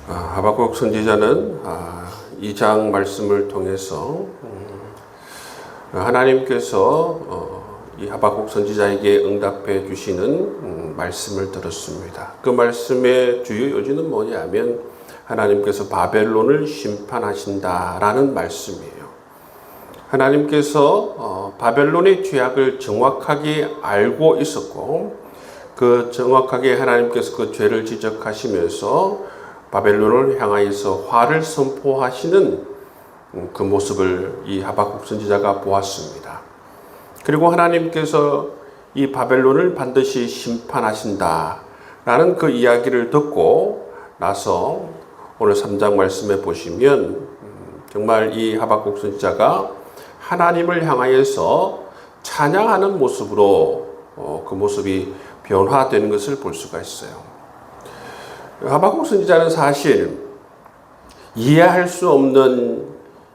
하박국 선지자는 2장 말씀을 통해서 하나님께서 이 하박국 선지자에게 응답해 주시는 말씀을 들었습니다. 그 말씀의 주요 요지는 뭐냐면 하나님께서 바벨론을 심판하신다라는 말씀이에요. 하나님께서 바벨론의 죄악을 정확하게 알고 있었고 그 정확하게 하나님께서 그 죄를 지적하시면서 바벨론을 향하여서 화를 선포하시는 그 모습을 이 하박국 선지자가 보았습니다. 그리고 하나님께서 이 바벨론을 반드시 심판하신다라는 그 이야기를 듣고 나서 오늘 3장 말씀에 보시면 정말 이 하박국 선지자가 하나님을 향하여서 찬양하는 모습으로 그 모습이 변화되는 것을 볼 수가 있어요. 하박국 선지자는 사실 이해할 수 없는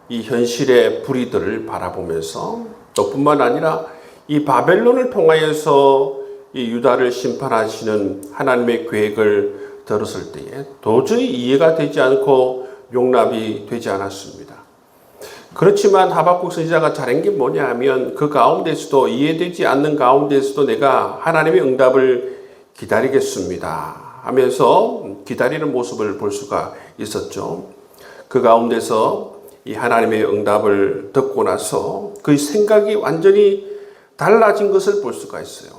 이 현실의 불의들을 바라보면서 또 뿐만 아니라 이 바벨론을 통하여서 이 유다를 심판하시는 하나님의 계획을 들었을 때에 도저히 이해가 되지 않고 용납이 되지 않았습니다. 그렇지만 하박국 선지자가 잘한 게 뭐냐 하면 그 가운데서도 이해되지 않는 가운데서도 내가 하나님의 응답을 기다리겠습니다 하면서 기다리는 모습을 볼 수가 있었죠. 그 가운데서 이 하나님의 응답을 듣고 나서 그 생각이 완전히 달라진 것을 볼 수가 있어요.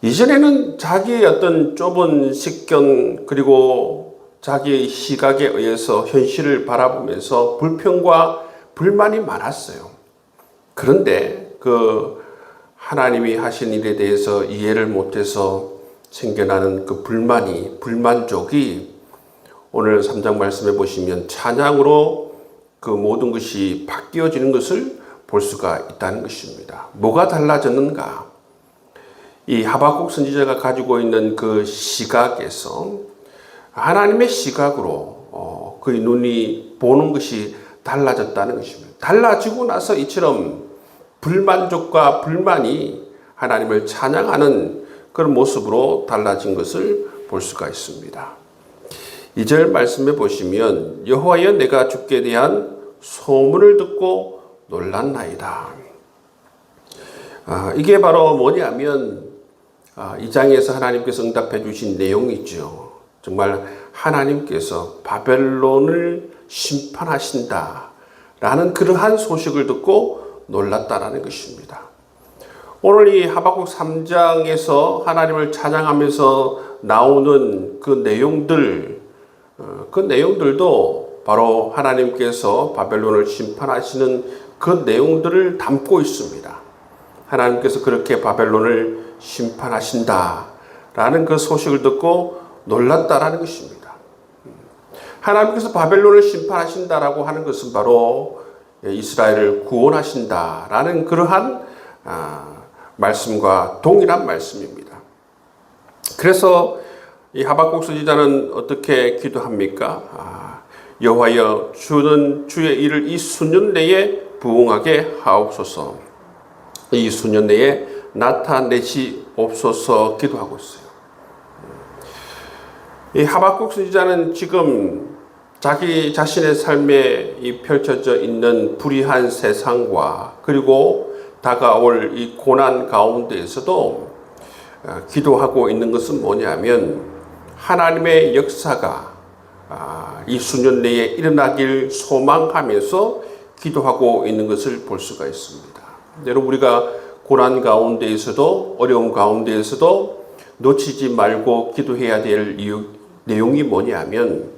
이전에는 자기의 어떤 좁은 식견 그리고 자기의 시각에 의해서 현실을 바라보면서 불평과 불만이 많았어요. 그런데 그 하나님이 하신 일에 대해서 이해를 못해서 생겨나는 그 불만족이 오늘 3장 말씀해 보시면 찬양으로 그 모든 것이 바뀌어지는 것을 볼 수가 있다는 것입니다. 뭐가 달라졌는가? 이 하박국 선지자가 가지고 있는 그 시각에서 하나님의 시각으로 그의 눈이 보는 것이 달라졌다는 것입니다. 달라지고 나서 이처럼 불만족과 불만이 하나님을 찬양하는 그런 모습으로 달라진 것을 볼 수가 있습니다. 2절 말씀해 보시면 여호와여 내가 주께 대한 소문을 듣고 놀랐나이다. 이게 바로 뭐냐면 이 장에서 하나님께서 응답해 주신 내용이죠. 정말 하나님께서 바벨론을 심판하신다라는 그러한 소식을 듣고 놀랐다라는 것입니다. 오늘 이 하박국 3장에서 하나님을 찬양하면서 나오는 그 내용들도 바로 하나님께서 바벨론을 심판하시는 그 내용들을 담고 있습니다. 하나님께서 그렇게 바벨론을 심판하신다라는 그 소식을 듣고 놀랐다라는 것입니다. 하나님께서 바벨론을 심판하신다라고 하는 것은 바로 이스라엘을 구원하신다라는 그러한 말씀과 동일한 말씀입니다. 그래서 이 하박국 선지자는 어떻게 기도합니까? 여호와여 주는 주의 일을 이 수년 내에 부응하게 하옵소서. 이 수년 내에 나타내시옵소서 기도하고 있어요. 이 하박국 선지자는 지금 자기 자신의 삶에 이 펼쳐져 있는 불의한 세상과 그리고 다가올 이 고난 가운데에서도 기도하고 있는 것은 뭐냐면 하나님의 역사가 이 수년 내에 일어나길 소망하면서 기도하고 있는 것을 볼 수가 있습니다. 여러분 우리가 고난 가운데에서도 어려움 가운데에서도 놓치지 말고 기도해야 될 내용이 뭐냐면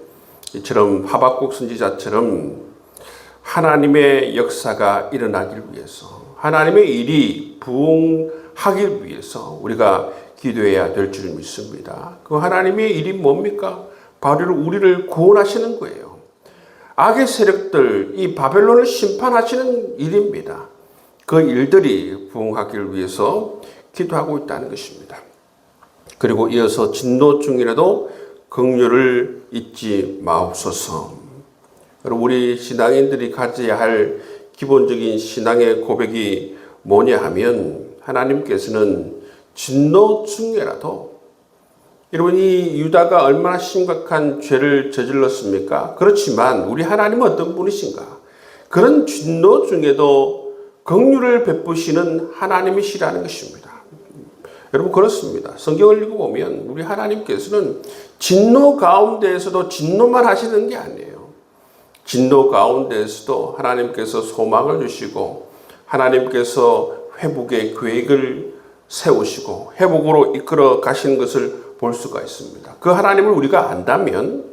이처럼 하박국 선지자처럼 하나님의 역사가 일어나길 위해서 하나님의 일이 부응하기 위해서 우리가 기도해야 될 줄 믿습니다. 그 하나님의 일이 뭡니까? 바로 우리를 구원하시는 거예요. 악의 세력들, 이 바벨론을 심판하시는 일입니다. 그 일들이 부응하기를 위해서 기도하고 있다는 것입니다. 그리고 이어서 진노 중이라도 긍휼을 잊지 마옵소서. 우리 신앙인들이 가져야 할 기본적인 신앙의 고백이 뭐냐 하면 하나님께서는 진노 중에라도 여러분, 이 유다가 얼마나 심각한 죄를 저질렀습니까? 그렇지만 우리 하나님은 어떤 분이신가? 그런 진노 중에도 긍휼을 베푸시는 하나님이시라는 것입니다. 여러분, 그렇습니다. 성경을 읽어보면 우리 하나님께서는 진노 가운데에서도 진노만 하시는 게 아니에요. 진노 가운데에서도 하나님께서 소망을 주시고 하나님께서 회복의 계획을 세우시고 회복으로 이끌어 가시는 것을 볼 수가 있습니다. 그 하나님을 우리가 안다면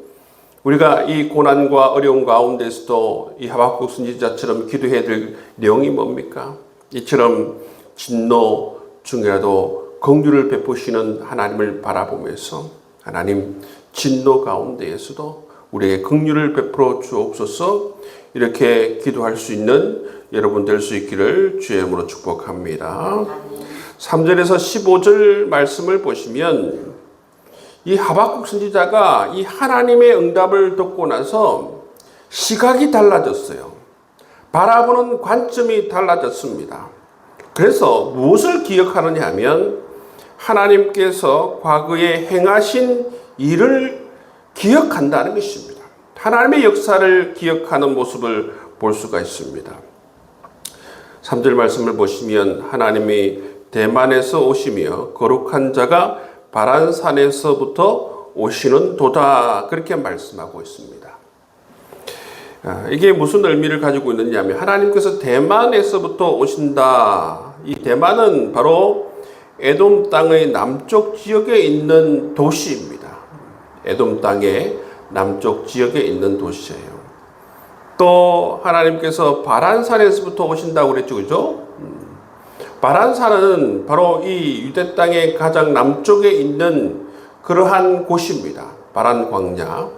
우리가 이 고난과 어려움 가운데서도 이 하박국 선지자처럼 기도해야 될 내용이 뭡니까? 이처럼 진노 중에라도 긍휼을 베푸시는 하나님을 바라보면서 하나님, 진노 가운데에서도 우리에게 긍휼을 베풀어 주옵소서, 이렇게 기도할 수 있는 여러분 될 수 있기를 주의 이름으로 축복합니다. 3절에서 15절 말씀을 보시면 이 하박국 선지자가 이 하나님의 응답을 듣고 나서 시각이 달라졌어요. 바라보는 관점이 달라졌습니다. 그래서 무엇을 기억하느냐 하면 하나님께서 과거에 행하신 일을 기억한다는 것입니다. 하나님의 역사를 기억하는 모습을 볼 수가 있습니다. 3절 말씀을 보시면 하나님이 대만에서 오시며 거룩한 자가 바란산에서부터 오시는 도다, 그렇게 말씀하고 있습니다. 이게 무슨 의미를 가지고 있느냐 하면 하나님께서 대만에서부터 오신다. 이 대만은 바로 에돔 땅의 남쪽 지역에 있는 도시입니다. 에돔 땅의 남쪽 지역에 있는 도시예요. 또 하나님께서 바란산에서부터 오신다고 그랬죠, 그죠? 바란산은 바로 이 유대 땅의 가장 남쪽에 있는 그러한 곳입니다. 바란 광야,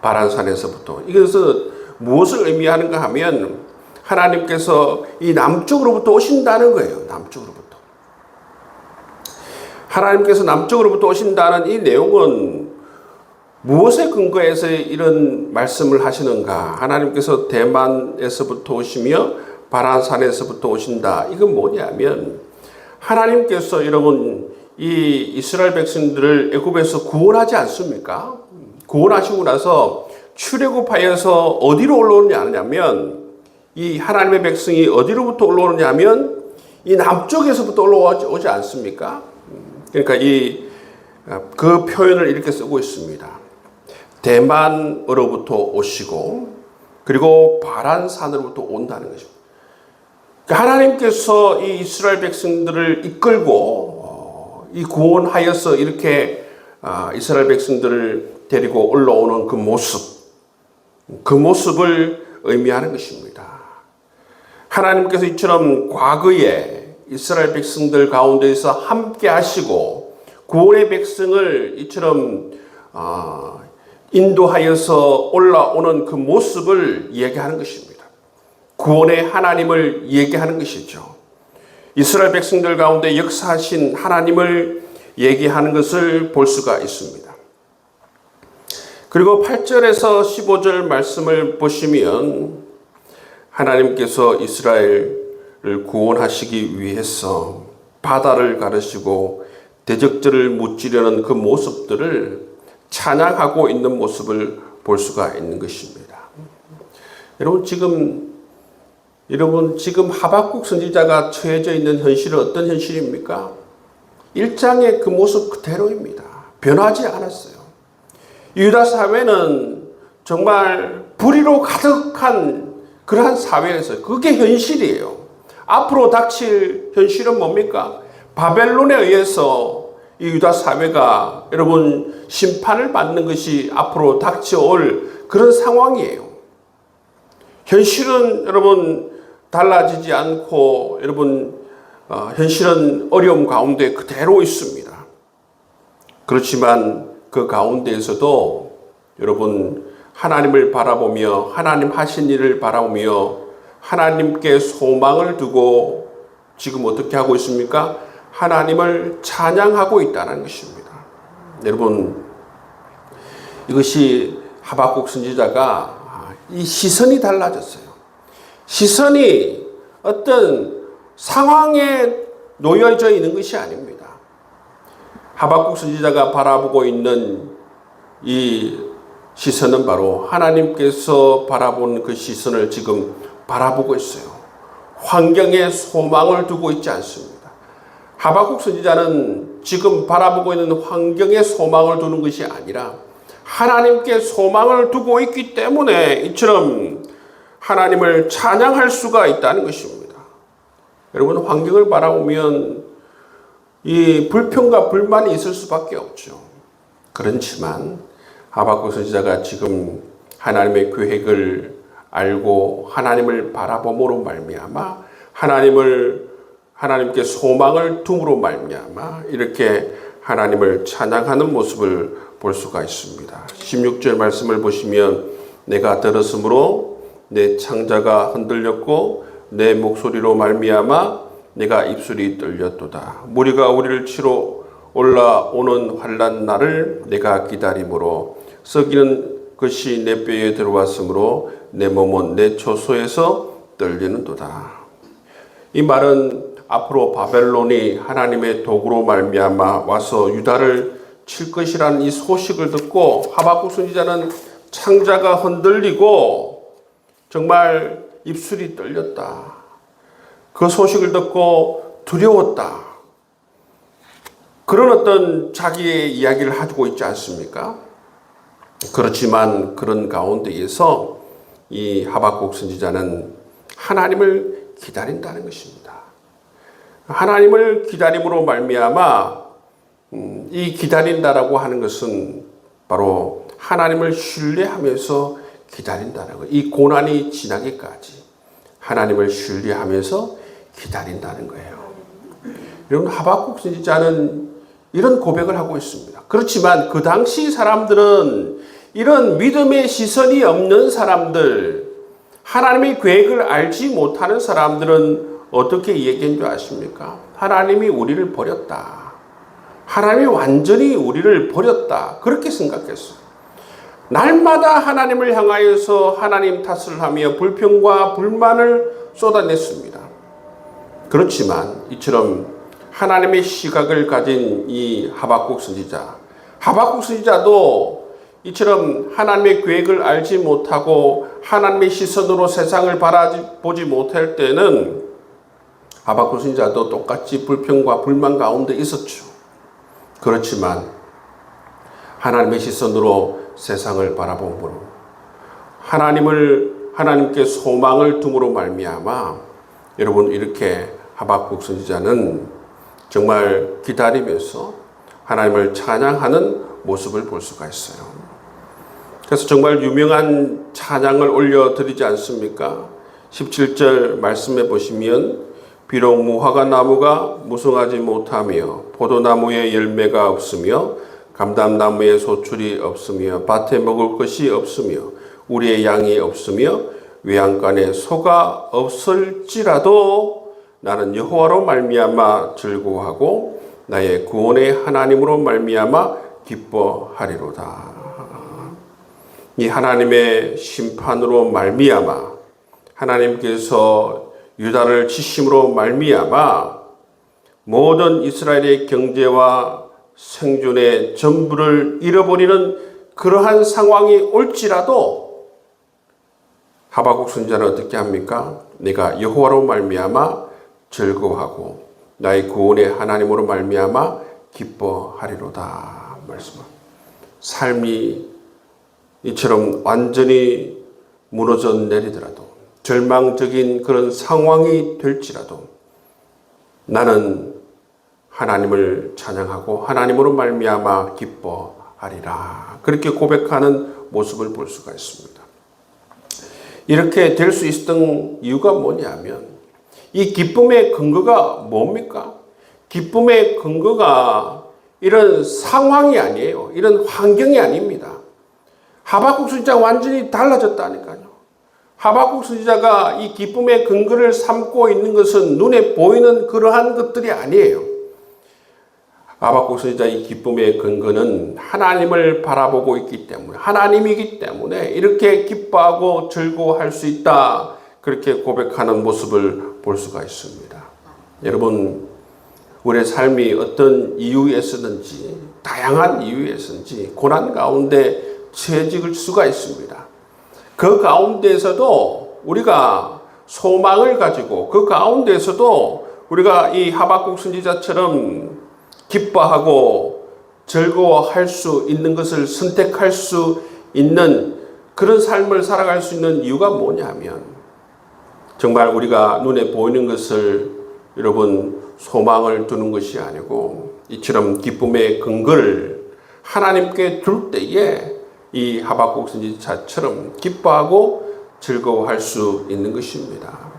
바란산에서부터. 이것은 무엇을 의미하는가 하면 하나님께서 이 남쪽으로부터 오신다는 거예요. 남쪽으로부터. 하나님께서 남쪽으로부터 오신다는 이 내용은 무엇에 근거해서 이런 말씀을 하시는가? 하나님께서 대만에서부터 오시며 바란산에서부터 오신다. 이건 뭐냐면 하나님께서 여러분 이 이스라엘 백성들을 애굽에서 구원하지 않습니까? 구원하시고 나서 출애굽하여서 어디로 올라오느냐면 이 하나님의 백성이 어디로부터 올라오느냐면 이 남쪽에서부터 올라오지 않습니까? 그러니까 그 표현을 이렇게 쓰고 있습니다. 대만으로부터 오시고 그리고 바란산으로부터 온다는 것입니다. 하나님께서 이 이스라엘 백성들을 이끌고 이 구원하여서 이렇게 이스라엘 백성들을 데리고 올라오는 그 모습을 의미하는 것입니다. 하나님께서 이처럼 과거에 이스라엘 백성들 가운데서 함께 하시고 구원의 백성을 이처럼 인도하여서 올라오는 그 모습을 얘기하는 것입니다. 구원의 하나님을 얘기하는 것이죠. 이스라엘 백성들 가운데 역사하신 하나님을 얘기하는 것을 볼 수가 있습니다. 그리고 8절에서 15절 말씀을 보시면 하나님께서 이스라엘을 구원하시기 위해서 바다를 가르시고 대적들을 무찌르는 그 모습들을 찬양하고 있는 모습을 볼 수가 있는 것입니다. 여러분 지금 하박국 선지자가 처해져 있는 현실은 어떤 현실입니까? 1장의 그 모습 그대로입니다. 변하지 않았어요. 유다 사회는 정말 불의로 가득한 그러한 사회에서 그게 현실이에요. 앞으로 닥칠 현실은 뭡니까? 바벨론에 의해서 이 유다 사회가 여러분 심판을 받는 것이 앞으로 닥쳐올 그런 상황이에요. 현실은 여러분 달라지지 않고 여러분 현실은 어려움 가운데 그대로 있습니다. 그렇지만 그 가운데에서도 여러분 하나님을 바라보며 하나님 하신 일을 바라보며 하나님께 소망을 두고 지금 어떻게 하고 있습니까? 하나님을 찬양하고 있다는 것입니다. 여러분 이것이 하박국 선지자가 이 시선이 달라졌어요. 시선이 어떤 상황에 놓여져 있는 것이 아닙니다. 하박국 선지자가 바라보고 있는 이 시선은 바로 하나님께서 바라보는 그 시선을 지금 바라보고 있어요. 환경에 소망을 두고 있지 않습니다. 하박국 선지자는 지금 바라보고 있는 환경에 소망을 두는 것이 아니라 하나님께 소망을 두고 있기 때문에 이처럼 하나님을 찬양할 수가 있다는 것입니다. 여러분, 환경을 바라보면 이 불평과 불만이 있을 수밖에 없죠. 그렇지만 하박국 선지자가 지금 하나님의 계획을 알고 하나님을 바라봄으로 말미암아 하나님께 소망을 둠으로 말미암아 이렇게 하나님을 찬양하는 모습을 볼 수가 있습니다. 16절 말씀을 보시면 내가 들었으므로 내 창자가 흔들렸고 내 목소리로 말미암아 내가 입술이 떨렸도다. 무리가 우리를 치러 올라오는 환난 날을 내가 기다림으로 썩이는 것이 내 뼈에 들어왔으므로 내 몸은 내 초소에서 떨리는도다. 이 말은 앞으로 바벨론이 하나님의 도구로 말미암아 와서 유다를 칠 것이라는 이 소식을 듣고 하박국 선지자는 창자가 흔들리고 정말 입술이 떨렸다. 그 소식을 듣고 두려웠다. 그런 어떤 자기의 이야기를 하고 있지 않습니까? 그렇지만 그런 가운데에서 이 하박국 선지자는 하나님을 기다린다는 것입니다. 하나님을 기다림으로 말미암아 이 기다린다라고 하는 것은 바로 하나님을 신뢰하면서 기다린다는 거예요. 이 고난이 지나기까지 하나님을 신뢰하면서 기다린다는 거예요. 여러분, 하박국 선지자는 이런 고백을 하고 있습니다. 그렇지만 그 당시 사람들은 이런 믿음의 시선이 없는 사람들, 하나님의 계획을 알지 못하는 사람들은 어떻게 얘기한 줄 아십니까? 하나님이 우리를 버렸다. 하나님이 완전히 우리를 버렸다. 그렇게 생각했어요. 날마다 하나님을 향하여서 하나님 탓을 하며 불평과 불만을 쏟아냈습니다. 그렇지만 이처럼 하나님의 시각을 가진 이 하박국 선지자도 이처럼 하나님의 계획을 알지 못하고 하나님의 시선으로 세상을 바라보지 못할 때는 하박국 선지자도 똑같이 불평과 불만 가운데 있었죠. 그렇지만 하나님의 시선으로 세상을 바라봄으로 하나님께 소망을 둠으로 말미암아 여러분, 이렇게 하박국 선지자는 정말 기다리면서 하나님을 찬양하는 모습을 볼 수가 있어요. 그래서 정말 유명한 찬양을 올려드리지 않습니까? 17절 말씀해 보시면 비록 무화과 나무가 무성하지 못하며 포도나무에 열매가 없으며 감람나무에 소출이 없으며 밭에 먹을 것이 없으며 우리의 양이 없으며 외양간에 소가 없을지라도 나는 여호와로 말미암아 즐거워하고 나의 구원의 하나님으로 말미암아 기뻐하리로다. 이 하나님의 심판으로 말미암아 하나님께서 유다를 치심으로 말미암아 모든 이스라엘의 경제와 생존의 전부를 잃어버리는 그러한 상황이 올지라도 하박국 선지자는 어떻게 합니까? 내가 여호와로 말미암아 즐거워하고 나의 구원의 하나님으로 말미암아 기뻐하리로다 말씀합니다. 삶이 이처럼 완전히 무너져 내리더라도 절망적인 그런 상황이 될지라도 나는 하나님을 찬양하고 하나님으로 말미암아 기뻐하리라. 그렇게 고백하는 모습을 볼 수가 있습니다. 이렇게 될 수 있었던 이유가 뭐냐면 이 기쁨의 근거가 뭡니까? 기쁨의 근거가 이런 상황이 아니에요. 이런 환경이 아닙니다. 하박국 선지자가 완전히 달라졌다니까요. 하박국 선지자가 이 기쁨의 근거를 삼고 있는 것은 눈에 보이는 그러한 것들이 아니에요. 하박국 선지자의 기쁨의 근거는 하나님을 바라보고 있기 때문에, 하나님이기 때문에 이렇게 기뻐하고 즐거워할 수 있다. 그렇게 고백하는 모습을 볼 수가 있습니다. 여러분, 우리의 삶이 어떤 이유에서든지 다양한 이유에서든지 고난 가운데 처해질 수가 있습니다. 그 가운데에서도 우리가 소망을 가지고 그 가운데에서도 우리가 이 하박국 선지자처럼 기뻐하고 즐거워할 수 있는 것을 선택할 수 있는 그런 삶을 살아갈 수 있는 이유가 뭐냐면 정말 우리가 눈에 보이는 것을 여러분 소망을 두는 것이 아니고 이처럼 기쁨의 근거를 하나님께 둘 때에 이 하박국 선지자처럼 기뻐하고 즐거워할 수 있는 것입니다.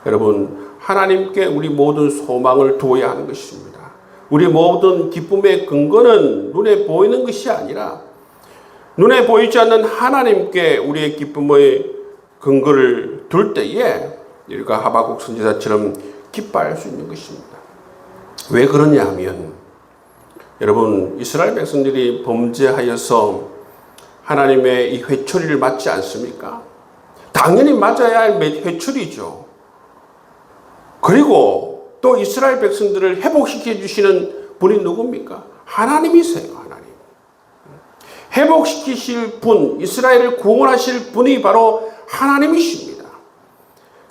여러분 하나님께 우리 모든 소망을 두어야 하는 것입니다. 우리 모든 기쁨의 근거는 눈에 보이는 것이 아니라 눈에 보이지 않는 하나님께 우리의 기쁨의 근거를 둘 때에 우리가 하박국 선지자처럼 기뻐할 수 있는 것입니다. 왜 그러냐 하면 여러분 이스라엘 백성들이 범죄하여서 하나님의 이 회초리를 맞지 않습니까? 당연히 맞아야 할 회초리죠. 그리고 또 이스라엘 백성들을 회복시켜 주시는 분이 누굽니까? 하나님이세요. 하나님. 회복시키실 분, 이스라엘을 구원하실 분이 바로 하나님이십니다.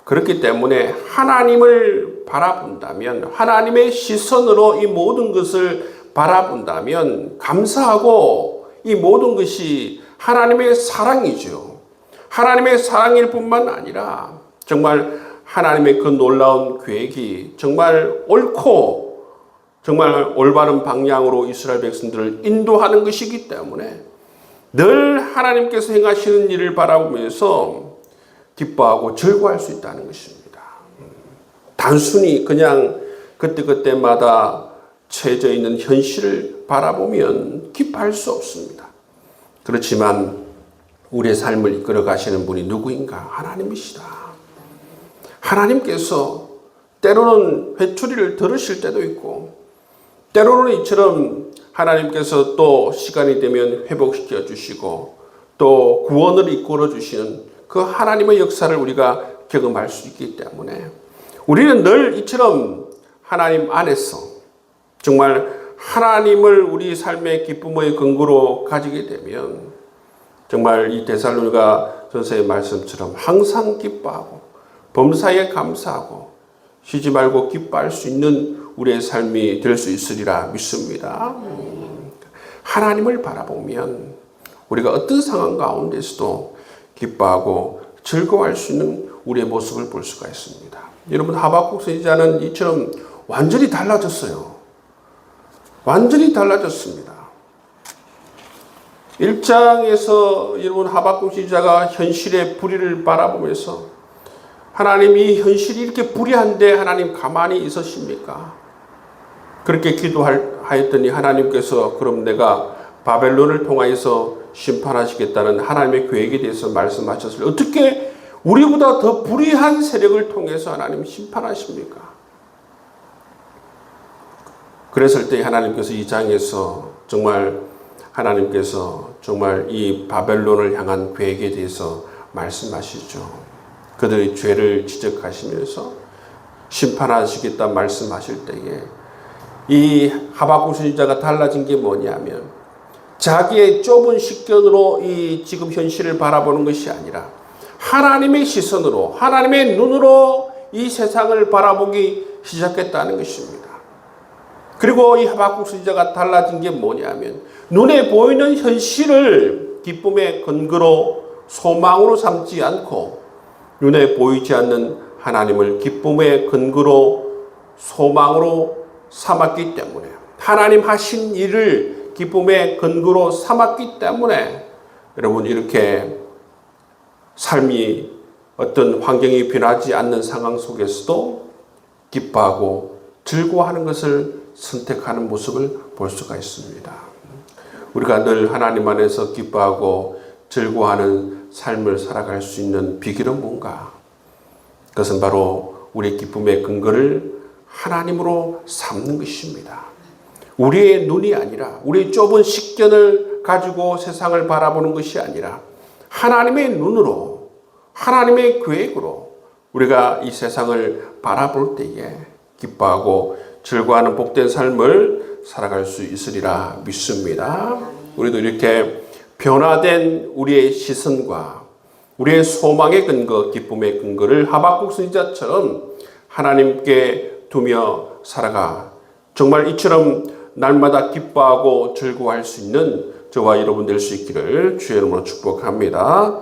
그렇기 때문에 하나님을 바라본다면 하나님의 시선으로 이 모든 것을 바라본다면 감사하고 이 모든 것이 하나님의 사랑이죠. 하나님의 사랑일 뿐만 아니라 정말 하나님의 그 놀라운 계획이 정말 옳고 정말 올바른 방향으로 이스라엘 백성들을 인도하는 것이기 때문에 늘 하나님께서 행하시는 일을 바라보면서 기뻐하고 즐거워할 수 있다는 것입니다. 단순히 그냥 그때그때마다 처해져 있는 현실을 바라보면 기뻐할 수 없습니다. 그렇지만 우리의 삶을 이끌어 가시는 분이 누구인가? 하나님이시다. 하나님께서 때로는 회초리를 들으실 때도 있고 때로는 이처럼 하나님께서 또 시간이 되면 회복시켜 주시고 또 구원을 이끌어 주시는 그 하나님의 역사를 우리가 경험할 수 있기 때문에 우리는 늘 이처럼 하나님 안에서 정말 하나님을 우리 삶의 기쁨의 근거로 가지게 되면 정말 이 데살로니가 전서의 말씀처럼 항상 기뻐하고 범사에 감사하고 쉬지 말고 기뻐할 수 있는 우리의 삶이 될 수 있으리라 믿습니다. 하나님을 바라보면 우리가 어떤 상황 가운데서도 기뻐하고 즐거워할 수 있는 우리의 모습을 볼 수가 있습니다. 여러분 하박국 선지자는 이처럼 완전히 달라졌어요. 완전히 달라졌습니다. 1장에서 여러분 하박국 선지자가 현실의 불의를 바라보면서 하나님이 현실이 이렇게 불의한데 하나님 가만히 있으십니까? 그렇게 기도하였더니 하나님께서 그럼 내가 바벨론을 통하여서 심판하시겠다는 하나님의 계획에 대해서 말씀하셨을 때 어떻게 우리보다 더 불의한 세력을 통해서 하나님 심판하십니까? 그랬을 때 하나님께서 이 장에서 정말 하나님께서 정말 이 바벨론을 향한 계획에 대해서 말씀하시죠. 그들의 죄를 지적하시면서 심판하시겠다 말씀하실 때에 이 하박국 선지자가 달라진 게 뭐냐면 자기의 좁은 식견으로 이 지금 현실을 바라보는 것이 아니라 하나님의 시선으로 하나님의 눈으로 이 세상을 바라보기 시작했다는 것입니다. 그리고 이 하박국 선지자가 달라진 게 뭐냐면 눈에 보이는 현실을 기쁨의 근거로 소망으로 삼지 않고 눈에 보이지 않는 하나님을 기쁨의 근거로 소망으로 삼았기 때문에 하나님 하신 일을 기쁨의 근거로 삼았기 때문에 여러분 이렇게 삶이 어떤 환경이 변하지 않는 상황 속에서도 기뻐하고 즐거워하는 것을 선택하는 모습을 볼 수가 있습니다. 우리가 늘 하나님 안에서 기뻐하고 즐거워하는 삶을 살아갈 수 있는 비결은 뭔가? 그것은 바로 우리의 기쁨의 근거를 하나님으로 삼는 것입니다. 우리의 눈이 아니라 우리의 좁은 식견을 가지고 세상을 바라보는 것이 아니라 하나님의 눈으로 하나님의 계획으로 우리가 이 세상을 바라볼 때에 기뻐하고 즐거워하는 복된 삶을 살아갈 수 있으리라 믿습니다. 우리도 이렇게 변화된 우리의 시선과 우리의 소망의 근거, 기쁨의 근거를 하박국 선지자처럼 하나님께 두며 살아가 정말 이처럼 날마다 기뻐하고 즐거워할 수 있는 저와 여러분 될 수 있기를 주의 이름으로 축복합니다.